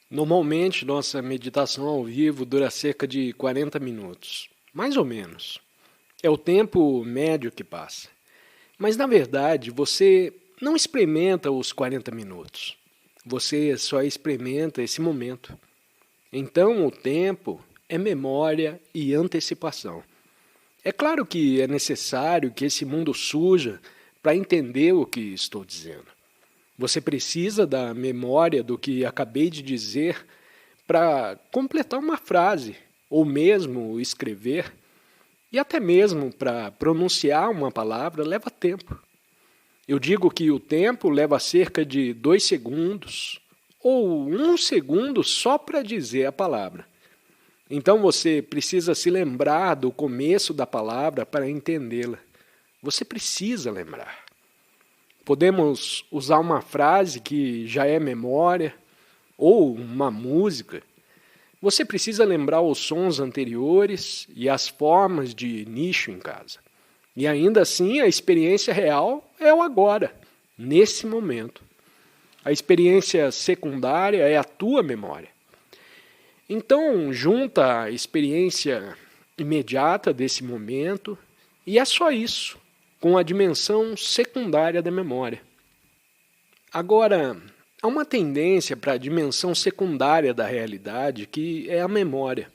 Normalmente, nossa meditação ao vivo dura cerca de 40 minutos, mais ou menos. É o tempo médio que passa. Mas, na verdade, você não experimenta os 40 minutos. Você só experimenta esse momento. Então, o tempo é memória e antecipação. É claro que é necessário que esse mundo surja para entender o que estou dizendo. Você precisa da memória do que acabei de dizer para completar uma frase, ou mesmo escrever, e até mesmo para pronunciar uma palavra leva tempo. Eu digo que o tempo leva cerca de 2 segundos, ou 1 segundo só para dizer a palavra. Então você precisa se lembrar do começo da palavra para entendê-la. Você precisa lembrar. Podemos usar uma frase que já é memória, ou uma música. Você precisa lembrar os sons anteriores e as formas de nicho em casa. E ainda assim, a experiência real é o agora, nesse momento. A experiência secundária é a tua memória. Então, junta a experiência imediata desse momento e é só isso, com a dimensão secundária da memória. Agora, há uma tendência para a dimensão secundária da realidade, que é a memória,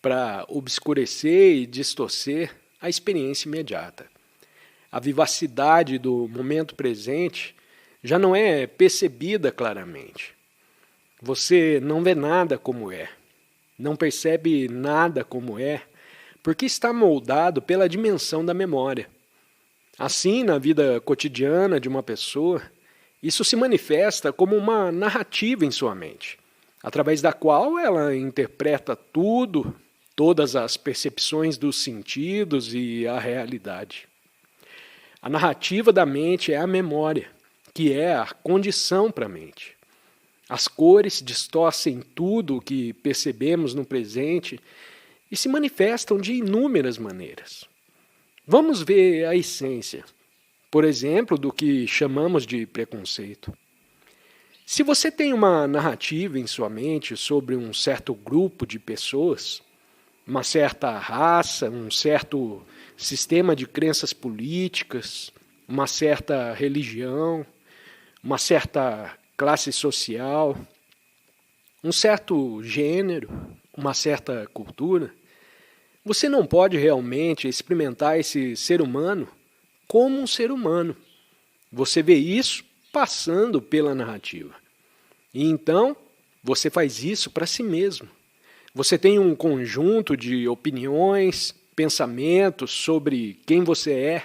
para obscurecer e distorcer a experiência imediata. A vivacidade do momento presente já não é percebida claramente. Você não vê nada como é, não percebe nada como é, porque está moldado pela dimensão da memória. Assim, na vida cotidiana de uma pessoa, isso se manifesta como uma narrativa em sua mente, através da qual ela interpreta tudo, todas as percepções dos sentidos e a realidade. A narrativa da mente é a memória, que é a condição para a mente. As cores distorcem tudo o que percebemos no presente e se manifestam de inúmeras maneiras. Vamos ver a essência, por exemplo, do que chamamos de preconceito. Se você tem uma narrativa em sua mente sobre um certo grupo de pessoas, uma certa raça, um certo sistema de crenças políticas, uma certa religião, uma certa classe social, um certo gênero, uma certa cultura, você não pode realmente experimentar esse ser humano como um ser humano. Você vê isso passando pela narrativa. E então, você faz isso para si mesmo. Você tem um conjunto de opiniões, pensamentos sobre quem você é,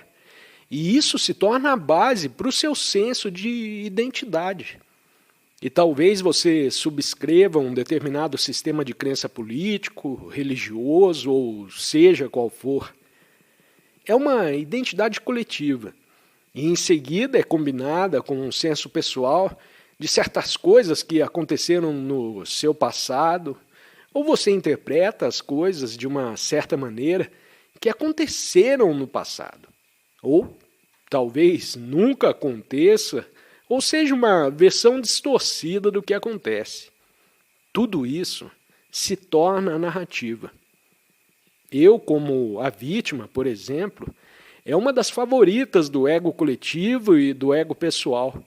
e isso se torna a base para o seu senso de identidade. E talvez você subscreva um determinado sistema de crença político, religioso, ou seja qual for. É uma identidade coletiva, e em seguida é combinada com um senso pessoal de certas coisas que aconteceram no seu passado, ou você interpreta as coisas de uma certa maneira que aconteceram no passado, ou talvez nunca aconteça, ou seja uma versão distorcida do que acontece. Tudo isso se torna narrativa. Eu, como a vítima, por exemplo, é uma das favoritas do ego coletivo e do ego pessoal.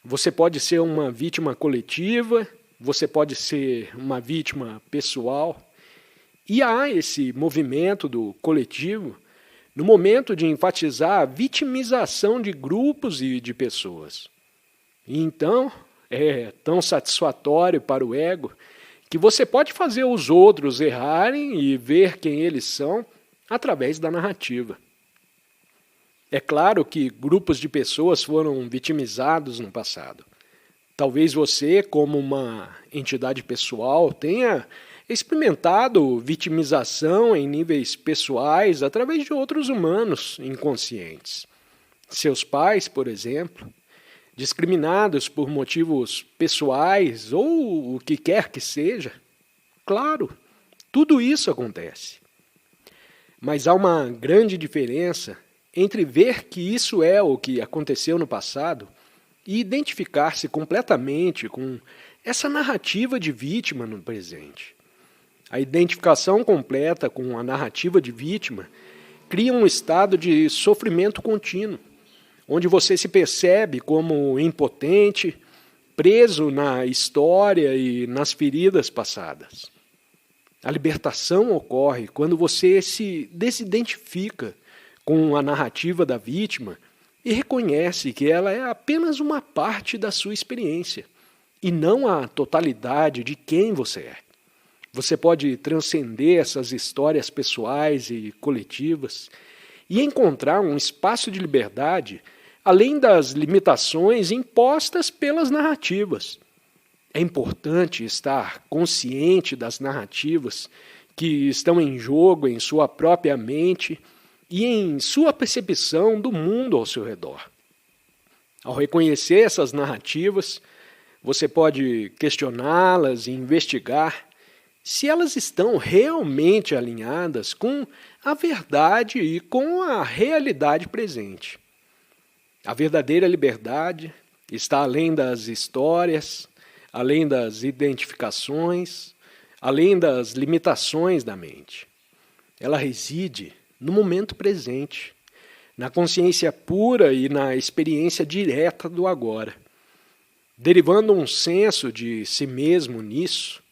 Você pode ser uma vítima coletiva, você pode ser uma vítima pessoal. E há esse movimento do coletivo no momento de enfatizar a vitimização de grupos e de pessoas. E então, é tão satisfatório para o ego que você pode fazer os outros errarem e ver quem eles são através da narrativa. É claro que grupos de pessoas foram vitimizados no passado. Talvez você, como uma entidade pessoal, tenha experimentado vitimização em níveis pessoais através de outros humanos inconscientes. Seus pais, por exemplo, discriminados por motivos pessoais ou o que quer que seja. Claro, tudo isso acontece. Mas há uma grande diferença entre ver que isso é o que aconteceu no passado e identificar-se completamente com essa narrativa de vítima no presente. A identificação completa com a narrativa de vítima cria um estado de sofrimento contínuo, onde você se percebe como impotente, preso na história e nas feridas passadas. A libertação ocorre quando você se desidentifica com a narrativa da vítima e reconhece que ela é apenas uma parte da sua experiência e não a totalidade de quem você é. Você pode transcender essas histórias pessoais e coletivas e encontrar um espaço de liberdade além das limitações impostas pelas narrativas. É importante estar consciente das narrativas que estão em jogo em sua própria mente e em sua percepção do mundo ao seu redor. Ao reconhecer essas narrativas, você pode questioná-las e investigar se elas estão realmente alinhadas com a verdade e com a realidade presente. A verdadeira liberdade está além das histórias, além das identificações, além das limitações da mente. Ela reside no momento presente, na consciência pura e na experiência direta do agora. Derivando um senso de si mesmo nisso,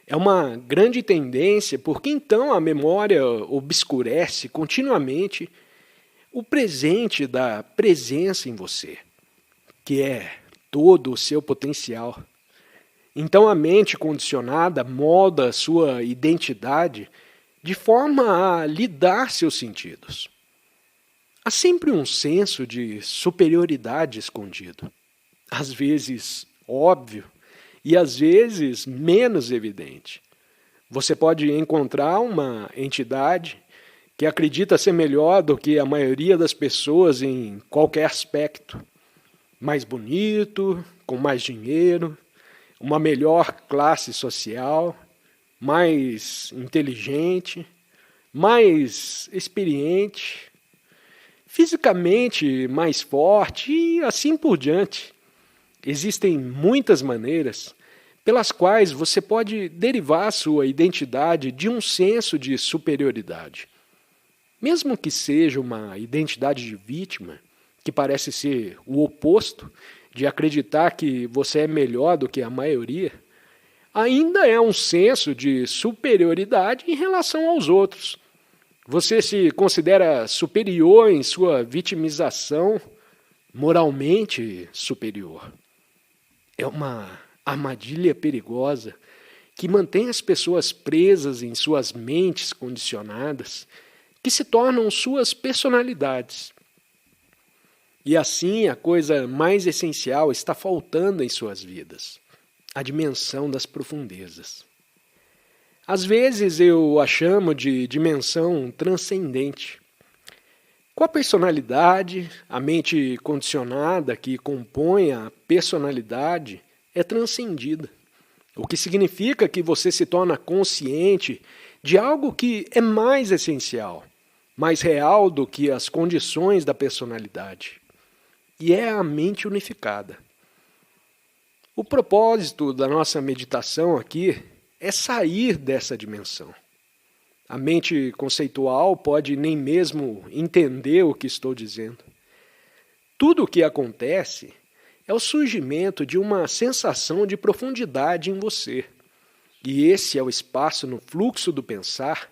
é uma grande tendência, porque então a memória obscurece continuamente o presente da presença em você, que é todo o seu potencial. Então a mente condicionada molda a sua identidade de forma a lhe dar seus sentidos. Há sempre um senso de superioridade escondido, às vezes óbvio e às vezes menos evidente. Você pode encontrar uma entidade que acredita ser melhor do que a maioria das pessoas em qualquer aspecto, mais bonito, com mais dinheiro, uma melhor classe social, mais inteligente, mais experiente, fisicamente mais forte e assim por diante. Existem muitas maneiras pelas quais você pode derivar sua identidade de um senso de superioridade. Mesmo que seja uma identidade de vítima, que parece ser o oposto de acreditar que você é melhor do que a maioria, ainda é um senso de superioridade em relação aos outros. Você se considera superior em sua vitimização, moralmente superior. É uma armadilha perigosa que mantém as pessoas presas em suas mentes condicionadas, que se tornam suas personalidades. E assim a coisa mais essencial está faltando em suas vidas: a dimensão das profundezas. Às vezes eu a chamo de dimensão transcendente. Com a personalidade, a mente condicionada que compõe a personalidade é transcendida, o que significa que você se torna consciente de algo que é mais essencial, mais real do que as condições da personalidade, e é a mente unificada. O propósito da nossa meditação aqui é sair dessa dimensão. A mente conceitual pode nem mesmo entender o que estou dizendo. Tudo o que acontece é o surgimento de uma sensação de profundidade em você. E esse é o espaço no fluxo do pensar,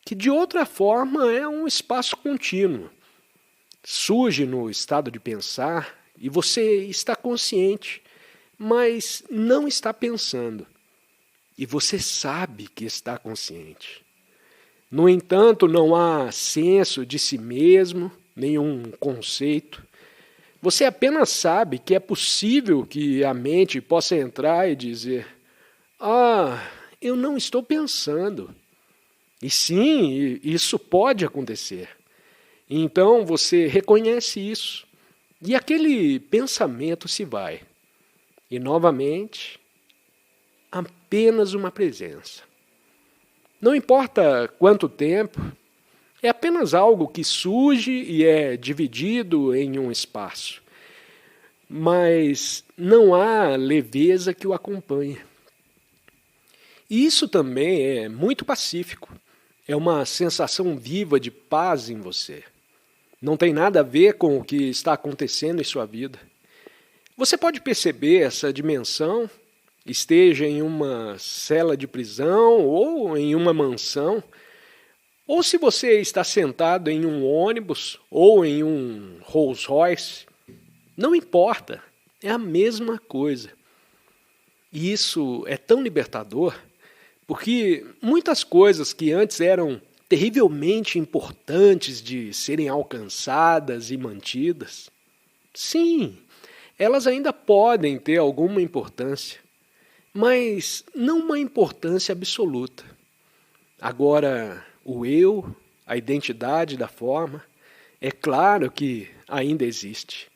que de outra forma é um espaço contínuo. Surge no estado de pensar e você está consciente, mas não está pensando. E você sabe que está consciente. No entanto, não há senso de si mesmo, nenhum conceito. Você apenas sabe que é possível que a mente possa entrar e dizer: "Ah, eu não estou pensando." E sim, isso pode acontecer. Então você reconhece isso, e aquele pensamento se vai. E novamente, apenas uma presença. Não importa quanto tempo, é apenas algo que surge e é dividido em um espaço. mas não há leveza que o acompanhe. E isso também é muito pacífico. É uma sensação viva de paz em você. Não tem nada a ver com o que está acontecendo em sua vida. Você pode perceber essa dimensão, esteja em uma cela de prisão ou em uma mansão, ou se você está sentado em um ônibus ou em um Rolls Royce, não importa, é a mesma coisa. E isso é tão libertador, porque muitas coisas que antes eram terrivelmente importantes de serem alcançadas e mantidas, sim, elas ainda podem ter alguma importância, mas não uma importância absoluta. Agora, o eu, a identidade da forma, é claro que ainda existe.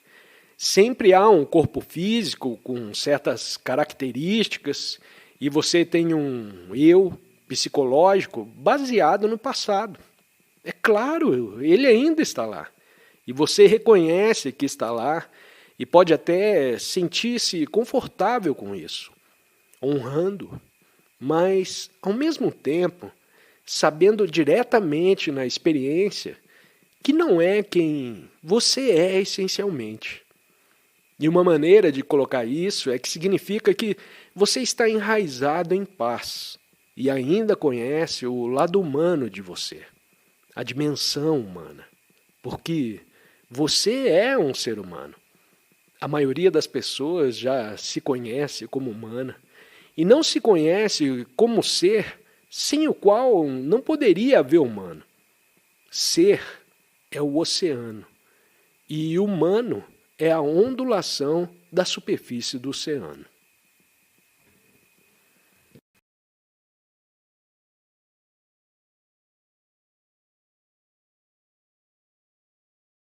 Sempre há um corpo físico com certas características e você tem um eu psicológico baseado no passado. É claro, ele ainda está lá. E você reconhece que está lá e pode até sentir-se confortável com isso, honrando, mas, ao mesmo tempo, sabendo diretamente na experiência que não é quem você é essencialmente. E uma maneira de colocar isso é que significa que você está enraizado em paz e ainda conhece o lado humano de você, a dimensão humana, porque você é um ser humano. A maioria das pessoas já se conhece como humana e não se conhece como ser sem o qual não poderia haver humano. Ser é o oceano e humano é a ondulação da superfície do oceano.